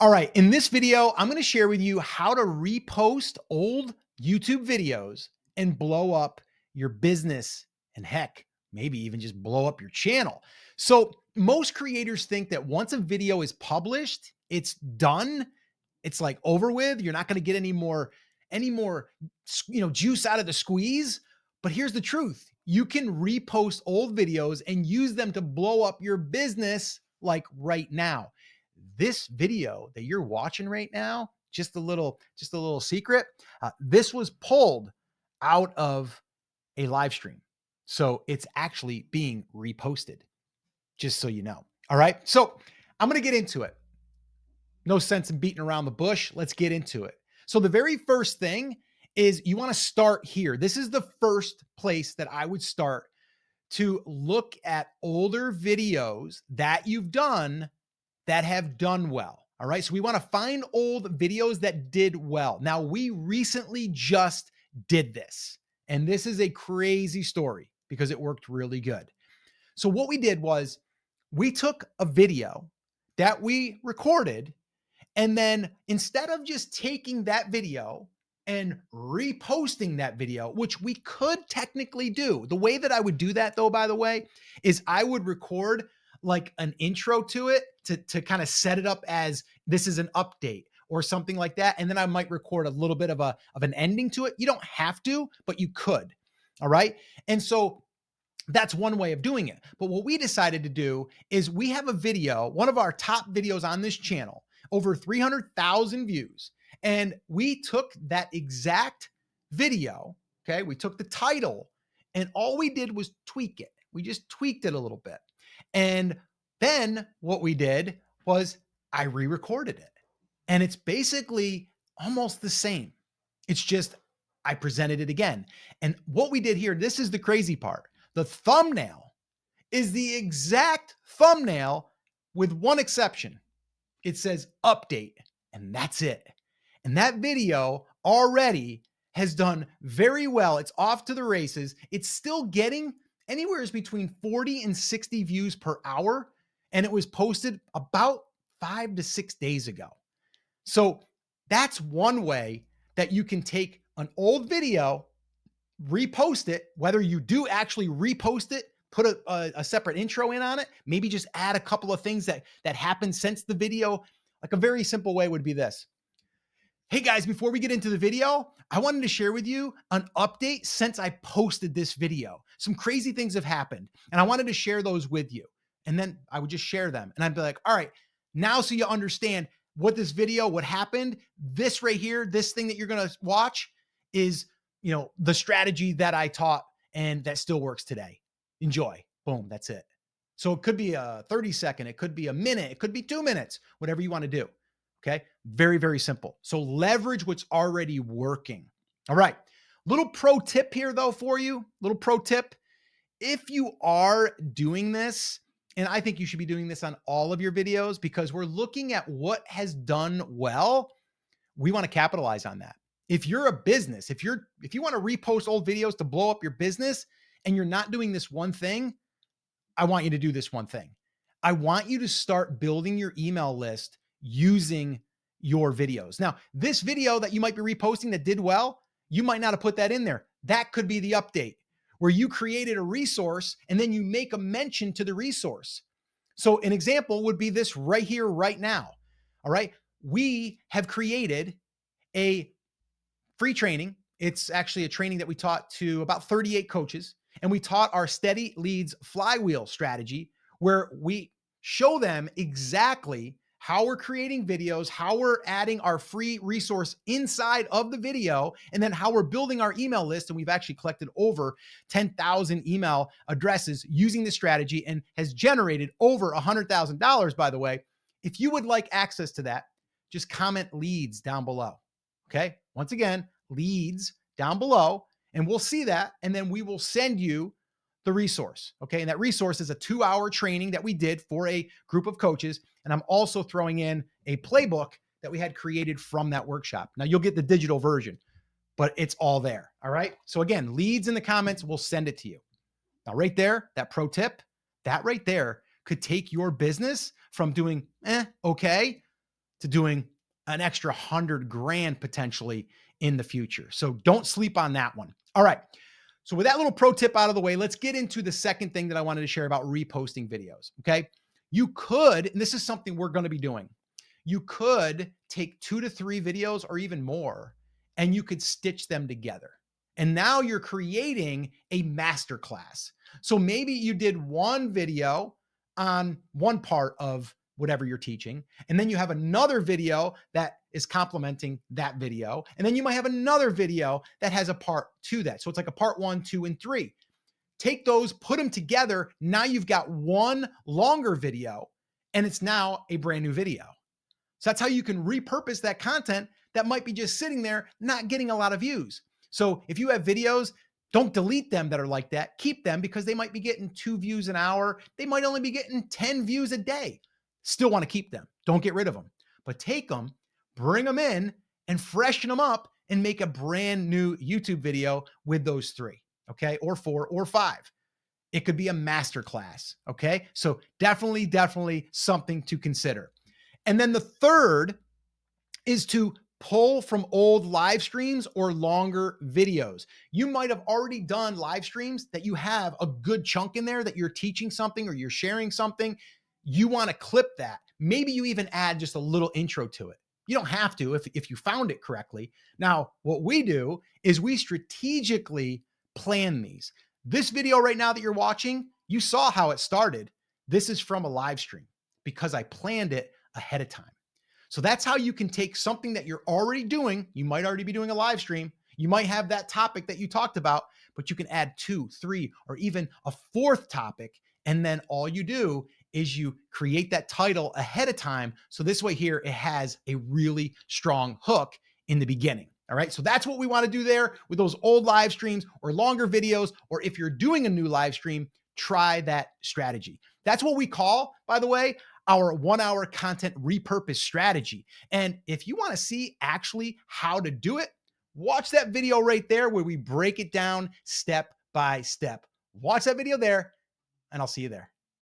All right, in this video, I'm gonna share with you how to repost old YouTube videos and blow up your business and heck, maybe even just blow up your channel. So most creators think that once a video is published, it's done. It's like over with. You're not gonna get any more juice out of the squeeze. But here's the truth. You can repost old videos and use them to blow up your business like right now. This video that you're watching right now, just a little secret. This was pulled out of a live stream. So it's actually being reposted, just so you know. All right. So I'm going to get into it. No sense in beating around the bush. Let's get into it. So the very first thing is you want to start here. This is the first place that I would start to look at older videos that you've done that have done well. All right. So we want to find old videos that did well. Now, we recently just did this, and this is a crazy story because it worked really good. So, what we did was we took a video that we recorded, and then instead of just taking that video and reposting that video, which we could technically do, the way that I would do that, though, by the way, is I would record like an intro to it to kind of set it up as this is an update or something like that. And then I might record a little bit of an ending to it. You don't have to, but you could. All right. And so that's one way of doing it. But what we decided to do is we have a video, one of our top videos on this channel, over 300,000 views. And we took that exact video, okay? We took the title and all we did was tweak it. We just tweaked it a little bit. And then what we did was I re-recorded it. And it's basically almost the same. It's just I presented it again. And what we did here, this is the crazy part. The thumbnail is the exact thumbnail with one exception. It says update, and that's it. And that video already has done very well. It's off to the races. It's still getting anywhere between 40 and 60 views per hour. And it was posted about 5 to 6 days ago. So that's one way that you can take an old video, repost it, whether you do actually repost it, put a separate intro in on it, maybe just add a couple of things that happened since the video. Like a very simple way would be this. Hey guys, before we get into the video, I wanted to share with you an update since I posted this video. Some crazy things have happened and I wanted to share those with you. And then I would just share them and I'd be like, all right, now so you understand what this video, what happened, this right here, this thing that you're going to watch is, the strategy that I taught and that still works today. Enjoy. Boom. That's it. So it could be a 30-second, it could be a minute, it could be 2 minutes, whatever you want to do. Okay. Very, very simple. So leverage what's already working. All right. Little pro tip here though for you. Little pro tip. If you are doing this, and I think you should be doing this on all of your videos because we're looking at what has done well, we want to capitalize on that. If you're a business, if you want to repost old videos to blow up your business and you're not doing this one thing, I want you to do this one thing. I want you to start building your email list using your videos. Now, this video that you might be reposting that did well, you might not have put that in there. That could be the update where you created a resource and then you make a mention to the resource. So an example would be this right here, right now. All right. We have created a free training. It's actually a training that we taught to about 38 coaches. And we taught our steady leads flywheel strategy where we show them exactly how we're creating videos, how we're adding our free resource inside of the video, and then how we're building our email list. And we've actually collected over 10,000 email addresses using this strategy and has generated over $100,000, by the way. If you would like access to that, just comment leads down below. Okay. Once again, leads down below, and we'll see that. And then we will send you the resource. Okay. And that resource is a 2-hour training that we did for a group of coaches. And I'm also throwing in a playbook that we had created from that workshop. Now you'll get the digital version, but it's all there. All right. So again, leads in the comments, we'll send it to you. Now right there, that pro tip, that right there could take your business from doing okay to doing an extra 100 grand potentially in the future. So don't sleep on that one. All right. So with that little pro tip out of the way, let's get into the second thing that I wanted to share about reposting videos. Okay. You could, and this is something we're going to be doing, you could take 2 to 3 videos or even more, and you could stitch them together. And now you're creating a masterclass. So maybe you did one video on one part of whatever you're teaching, and then you have another video that is complementing that video. And then you might have another video that has a part to that. So it's like a part 1, 2, and 3. Take those, put them together. Now you've got one longer video, and it's now a brand new video. So that's how you can repurpose that content that might be just sitting there, not getting a lot of views. So if you have videos, don't delete them that are like that. Keep them because they might be getting 2 views an hour. They might only be getting 10 views a day. Still want to keep them. Don't get rid of them. But take them, bring them in, and freshen them up and make a brand new YouTube video with those 3, okay? Or 4 or 5. It could be a masterclass, okay? So definitely something to consider. And then the third is to pull from old live streams or longer videos. You might have already done live streams that you have a good chunk in there that you're teaching something or you're sharing something. You want to clip that. Maybe you even add just a little intro to it. You don't have to if you found it correctly. Now, what we do is we strategically plan these. This video right now that you're watching, you saw how it started. This is from a live stream because I planned it ahead of time. So that's how you can take something that you're already doing. You might already be doing a live stream. You might have that topic that you talked about, but you can add 2, 3, or even a 4th topic. And then all you do is you create that title ahead of time. So this way here, it has a really strong hook in the beginning. All right. So that's what we want to do there with those old live streams or longer videos, or if you're doing a new live stream, try that strategy. That's what we call, by the way, our 1-hour content repurpose strategy. And if you want to see actually how to do it, watch that video right there where we break it down step by step. Watch that video there, and I'll see you there.